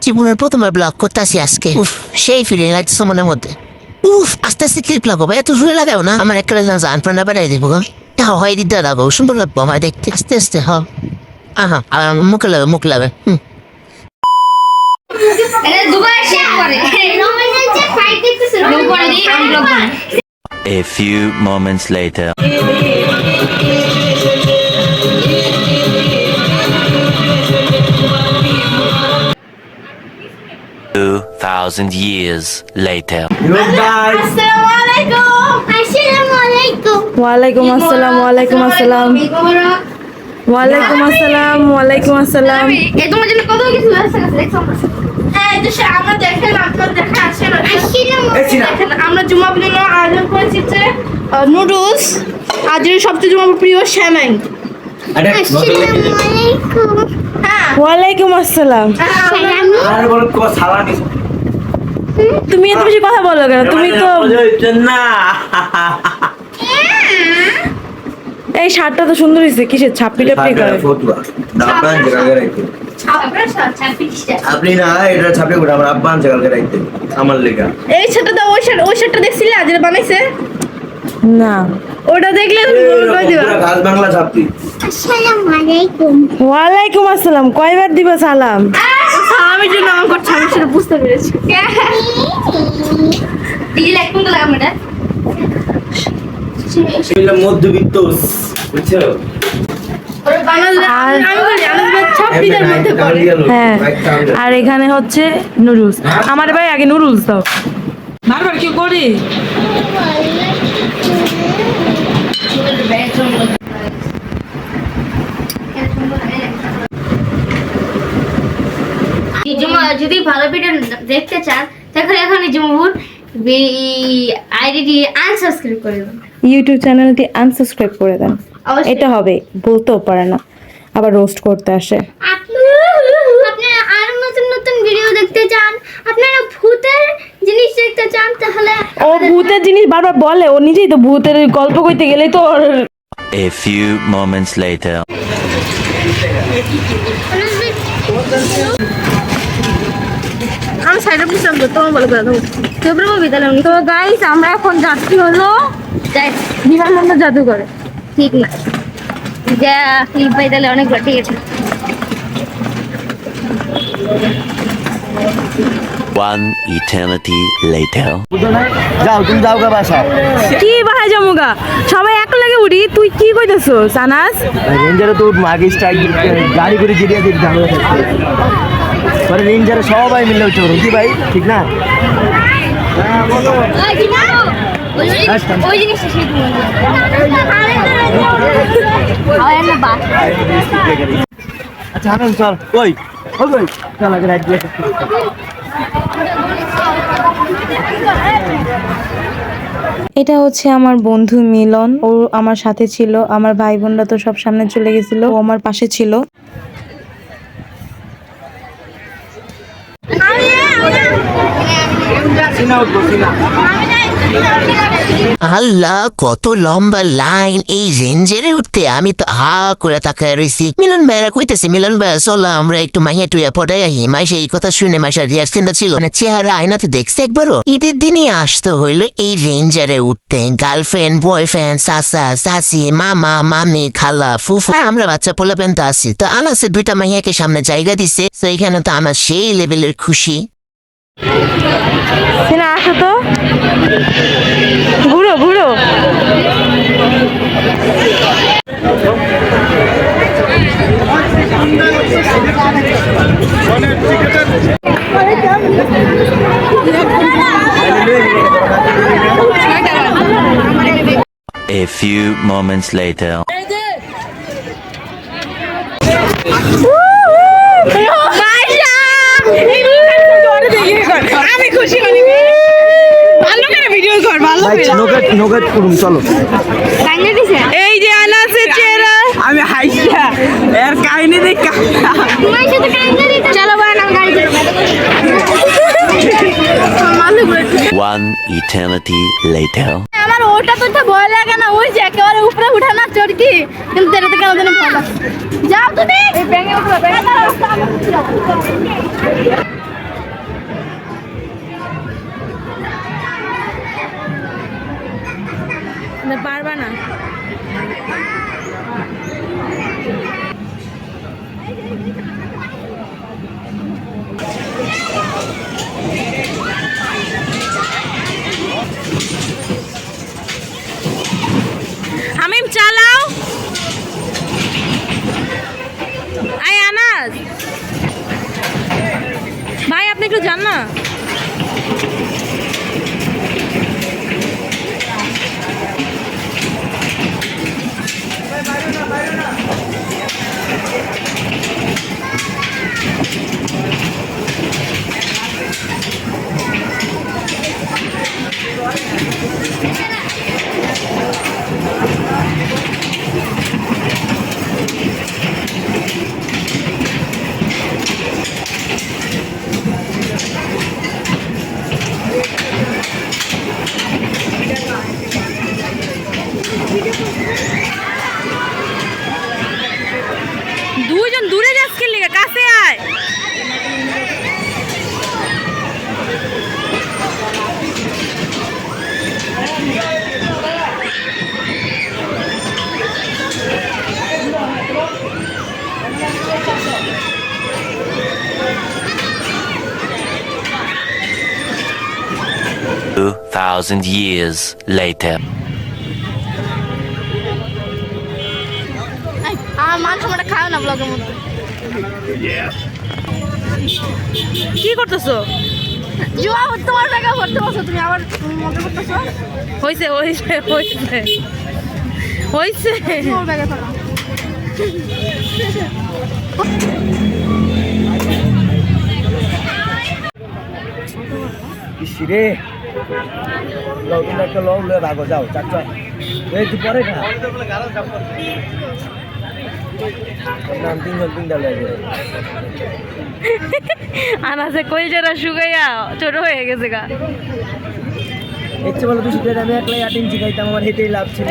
জীবনের প্রথমবার ব্লগ করতেছি আজকে। উফ, সেই ফিলিং লাগছে মনের মধ্যে। উফ, আস্তে আস্তে ক্লিপ লাগাবো, এত জোরে লাগাও না, আমার একটা জান প্রাণা বাড়াই দিব গো। হয় দিতে লাগাবো, সুন্দর লাগবো আমার দেখতে। আস্তে আস্তে হ। আহা, মুখে লাগে A few moments later. 2,000 years later. ওয়ালাইকুম আসসালাম। ওয়ালাইকুম আসসালাম। ওয়ালাইকুম আসসালাম। ওয়ালাইকুম আসসালাম। এই তোমার জন্য কত কিছু আছে দেখছো হ্যাঁ এই যে আমরা দেখেন আপনারা দেখে আসেন দেখেন আমরা জুমা প্লেন আয়োজন করেছি যে নুডলস আজের সবচেয়ে জুমার প্রিয় শ্যামাই। আসসালামু আলাইকুম। হ্যাঁ ওয়ালাইকুম আসসালাম। আর বলো তো সালামি তুমি এত বেশি কথা বলো কেন? তুমি তো না এই শার্টটা তো সুন্দর হয়েছে। কিসের ছাপড়ি টাপড়ি করে? ফতুয়া ডাবান জায়গা রাখতে আপনি না এটা ছাপে করে আমার আব্বান জায়গা রাখতে আমার লেগা এই সেটা তো ওই শার্টটা দেখছিলে আজের বানাইছে না, ওটা দেখলে তুমি বলে দিবা পুরো ঘাস বাংলা ছাপতি। আসসালামু আলাইকুম। ওয়ালাইকুম আসসালাম। কয়বার দিবা সালাম? আমি যে নাম করছি আমি সেটা বুঝতে পেরেছি। দিলে এক মিনিট লাগাম এটা সেটা মধ্যবিত্ত বুঝছো হ্যাঁ, আর এখানে হচ্ছে নুডলস। আমার ভাই আগে নুডলস দাও। বারবার কি করি? যদি ভালো ভিডিও দেখতে চান তাহলে এখন জুমুর আইডি আনসাবস্ক্রাইব করে দেন, ইউটিউব চ্যানেলটি আনসাবস্ক্রাইব করে দেন। অবশ্যই। এটা হবে, বলতেও পারে না, আবার রোস্ট করতে আসে। আপনারা আরো নতুন নতুন ভিডিও দেখতে চান, আপনারা ভূতের জিনিস দেখতে চান তাহলে ও ভূতের জিনিস বারবার বলে, ও নিজেই তো ভূতের গল্প কইতে গেলেই তো ওর A few moments later. আমি সাইডে বসলাম তো তোমার বলে করে দেবো তোমরা বলবি তাহলে তো গাইস আমরা এখন যাচ্ছি হলো বিমানবন্দর জাদুঘরে। ঠিক না যা ক্লিপ পাই তাহলে অনেক ঠিক আছে। One eternity later. যাও তুমি যাও গা বাসায় কি বাহাই জমুগা, সবাই এক লাগে উড়ি। তুই কি কইতেছো সানাস? রেঞ্জারে তো মাগে স্ট্রাইক গাড়ি করে জিরিয়ে দিই ঝামেলা থাকছে পরে রেঞ্জারে সবাই মিলে উঠে কি ভাই ঠিক না ওই জিনিসটা সেই আচ্ছা হারান চল ওই ওই চল আগে রাইট দিয়ে এটা হচ্ছে আমার বন্ধু মিলন। ও আমার সাথে ছিল। আমার ভাই বোনরা তো সব সামনে চলে গেছিল, ও আমার পাশে ছিল। আল্লাহ, কত লম্বা লাইন এই রেঞ্জেরে উঠতে। আমি তো হা করে তাকায় রয়েছি। মিলন ভাইরা কইতেছে, মিলন ভাই চলো আমরা একটু মাইয়া টুইয়া পড়াই আহি। মাইসা এই কথা শুনে মাইসার রিয়াকশনটা ছিল মানে চেহারা আয়নাতে দেখছে একবারও। ঈদের দিনই আসতে হইলো এই রেঞ্জারে উঠতে। গার্লফ্রেন্ড, বয়ফ্রেন্ড, চাচা, চাচি, মামা, মামি, খালা, ফুফু, আমরা বাচ্চা পোলাপেন তো আছি। তো আনাসে দুইটা মাইয়াকে সামনে জায়গা দিছে, তো এখানে তো আমার সেই লেভেলের খুশি। সিনা আসো তো, ঘুরো ঘুরো। A few moments later. আমি খুশি মানে ভালো করে ভিডিও কর, ভালো করে নগদ করুন চলো এই যে আনাসের চেহারা আমি হাইসা এর কাহিনী দেখা চলো বান আমি গাড়ি One eternity later. আমার ওটা তো ভয় লাগে না, ওই যে একেবারে উপরে উঠে না চড়কি, কিন্তু এটাতে কেন যেন ভয় লাগে। যাও তুমি এই ব্যাঙে উঠবে আপনি একটু যান না। দুইজন দূরে যাচ্ছেন লিগা, কাছে আয়। Two 2,000 years later. আমার মান সম্মানটা খাও না ব্লগের মধ্যে। কি করতেছো? জুয়া তোমার জায়গা করতে বসো, তুমি আবার মজা করতেছো। হইছে হইছে হইছে হইছে। তোমার জায়গা করো। ইসিরে লও, তুমি একটা লও, লয়ে ভাগো, যাও চাচা। এই তুই পরে খা। নাম তিনজন তিনটা লয়ে যাবে। আনাসে কই যারা শুকাইয়া ছোট হয়ে গেছে গা। ইচ্ছে বলো 200 প্লেট আমি একলাই 8 ইঞ্চি খাইতাম, আমার হেঁটেই লাভ ছিল।